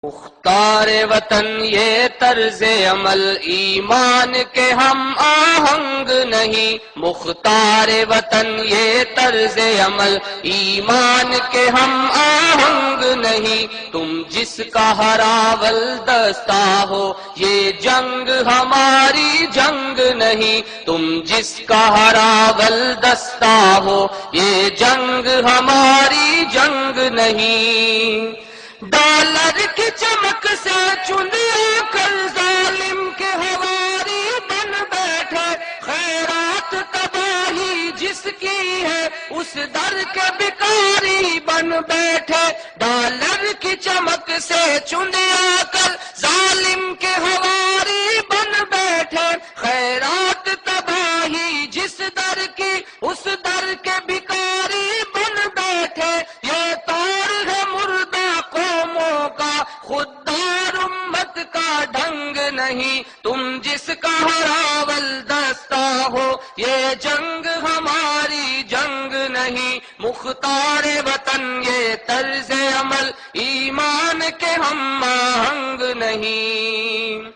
مختار وطن یہ طرز عمل ایمان کے ہم آہنگ نہیں، مختار وطن یہ طرز عمل ایمان کے ہم آہنگ نہیں، تم جس کا ہراول دستہ ہو یہ جنگ ہماری جنگ نہیں، تم جس کا ہراول دستہ ہو یہ جنگ ہماری جنگ نہیں۔ ڈالر کی چمک سے چندیا کر ظالم کے ہواری بن بیٹھے، خیرات تباہی جس کی ہے اس در کے بکاری بن بیٹھے، ڈالر کی چمک سے چندیا کر ظالم کے ہواری بن بیٹھے، خیرات تباہی جس در کی اس در کے بکاری بن بیٹھے، یہ طور ہے مردہ قوموں کا خوددار امت کا ڈھنگ نہیں، تم جس کا ہراول دستہ ہو یہ جنگ ہماری جنگ نہیں، مختار وطن یہ طرز عمل ایمان کے ہم آہنگ نہیں۔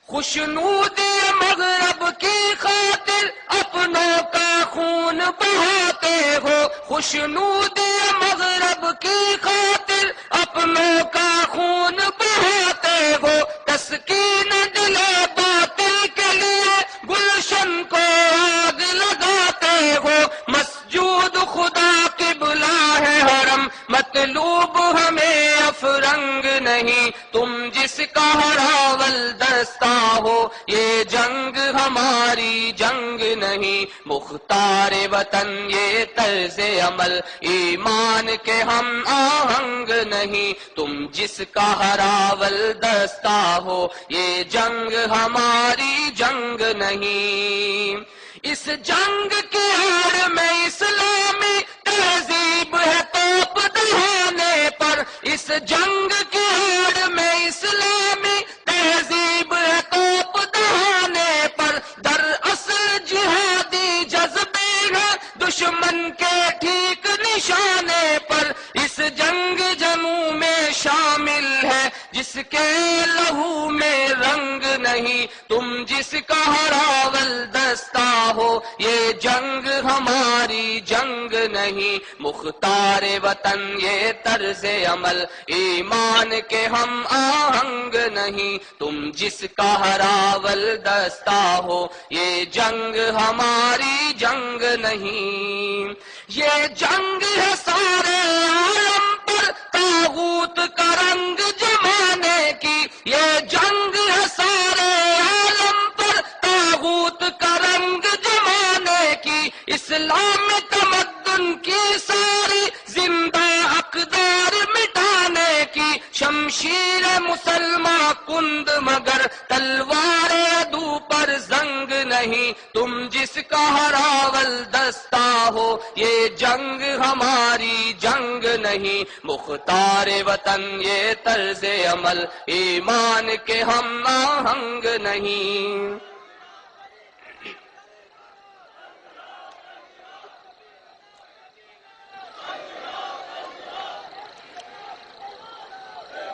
خوشنودی مغرب کی خاطر اپنوں کا خون بہاتے ہو، خوشنودی مغرب کی خاطر اپنوں کا خون بہاتے ہو، تسکین دل باطل کے لیے گلشن کو آگ لگاتے ہو، مسجود خدا قبلہ ہے حرم مطلوب ہمیں افرنگ نہیں، تم جس کا ہراول دستہ ہو یہ جنگ ہماری جنگ نہیں، مختار وطن یہ طرز عمل ایمان کے ہم آہنگ نہیں، تم جس کا ہراول دستہ ہو یہ جنگ ہماری جنگ نہیں۔ اس جنگ کی آڑ میں اسلامی تہذیب ہے توپ دہانے پر، اس جنگ کی آڑ میں اسلامی تہذیب ہے توپ دہانے پر، دراصل جہادی جذبے ہے دشمن کے ٹھیک نشانے پر، اس جنگ جنوں میں شامل ہے جس کے لہو میں رنگ نہیں، تم جس کا ہراول دستہ ہو یہ جنگ ہماری جنگ نہیں، مختار وطن یہ طرز عمل ایمان کے ہم آہنگ نہیں، تم جس کا ہراول دستہ ہو یہ جنگ ہماری جنگ نہیں۔ یہ جنگ ہے سارے عالم پر طاغوت کا رنگ جمانے کی، یہ جنگ ہے سارے عالم پر طاغوت کا رنگ جمانے کی، اسلام تمدن کی ساری زندہ اقدار مٹانے کی، شمشیر مسلمہ کند مگر تلوار عدو پر زنگ نہیں، تم جس کا ہراول دستہ ہو یہ جنگ ہماری جنگ نہیں، مختار وطن یہ طرز عمل ایمان کے ہم آہنگ نہیں۔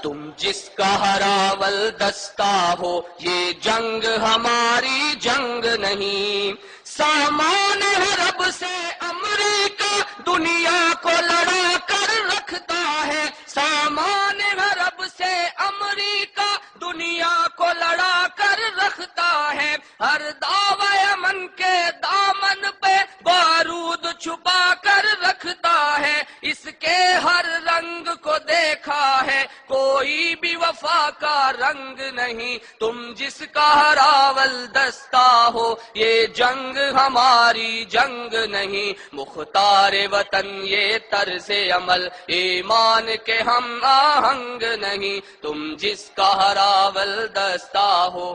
تم جس کا ہراول دستہ ہو یہ جنگ ہماری جنگ نہیں، سامان ہے رب سے امریکہ دنیا کو لڑا کر رکھتا ہے، سامان ہے رب سے امریکہ دنیا کو لڑا کر رکھتا ہے، ہر دعوی امن کے دامن پہ بارود چھپا کر رکھتا ہے، اس کے ہر رنگ کو دیکھا ہے کوئی بھی وفا کا رنگ نہیں، تم جس کا ہراول دستہ ہو یہ جنگ ہماری جنگ نہیں، مختار وطن یہ طرز عمل ایمان کے ہم آہنگ نہیں، تم جس کا ہراول دستہ ہو۔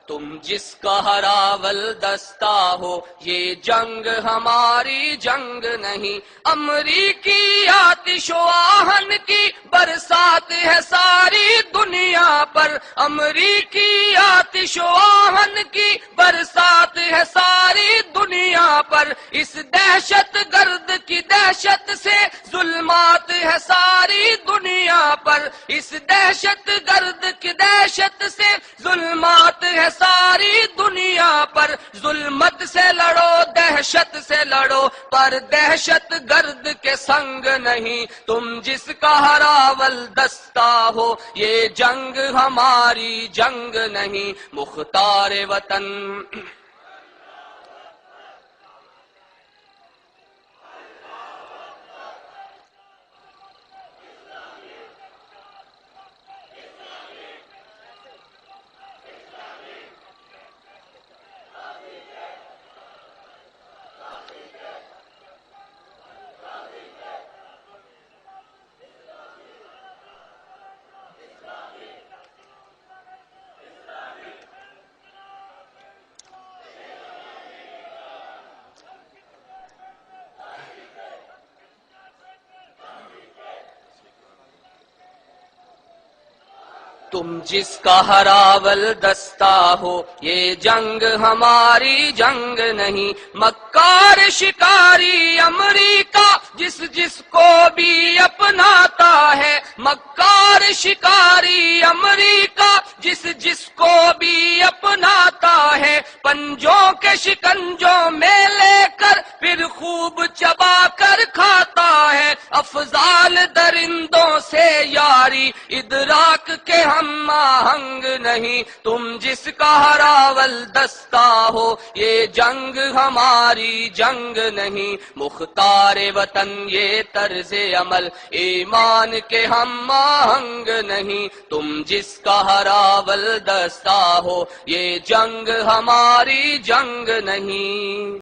تم جس کا ہراول دستہ ہو، یہ جنگ ہماری جنگ نہیں، امریکی آتش و آہن کی برسات ہے ساری دنیا پر، امریکی آتش و آہن کی برسات ہے ساری دنیا پر، اس دہشت گرد کی دہشت سے ظلمات ہے ساری دنیا پر، اس دہشت گرد کی دہشت سے ظلمات ہے ساری دنیا پر، ظلمت سے لڑو دہشت سے لڑو پر دہشت گرد کے سنگ نہیں، تم جس کا ہراول دستہ ہو، یہ جنگ ہماری جنگ نہیں، مختار وطن تم جس کا ہراول دستہ ہو، یہ جنگ ہماری جنگ نہیں، مکار شکاری امریکہ جس کو بھی اپناتا ہے، مکار شکاری امریکہ جس کو بھی اپناتا ہے، پنجوں کے شکنجوں میں لے کر پھر خوب چبا کر کھاتا ہے، افضال درندوں سے یاری ادراک کے ہم آہنگ نہیں، تم جس کا ہراول دستہ ہو، یہ جنگ ہماری جنگ نہیں، مختار وطن یہ طرز عمل ایمان کے ہم آہنگ نہیں، تم جس کا ہراول دستہ ہو، یہ جنگ ہماری جنگ نہیں۔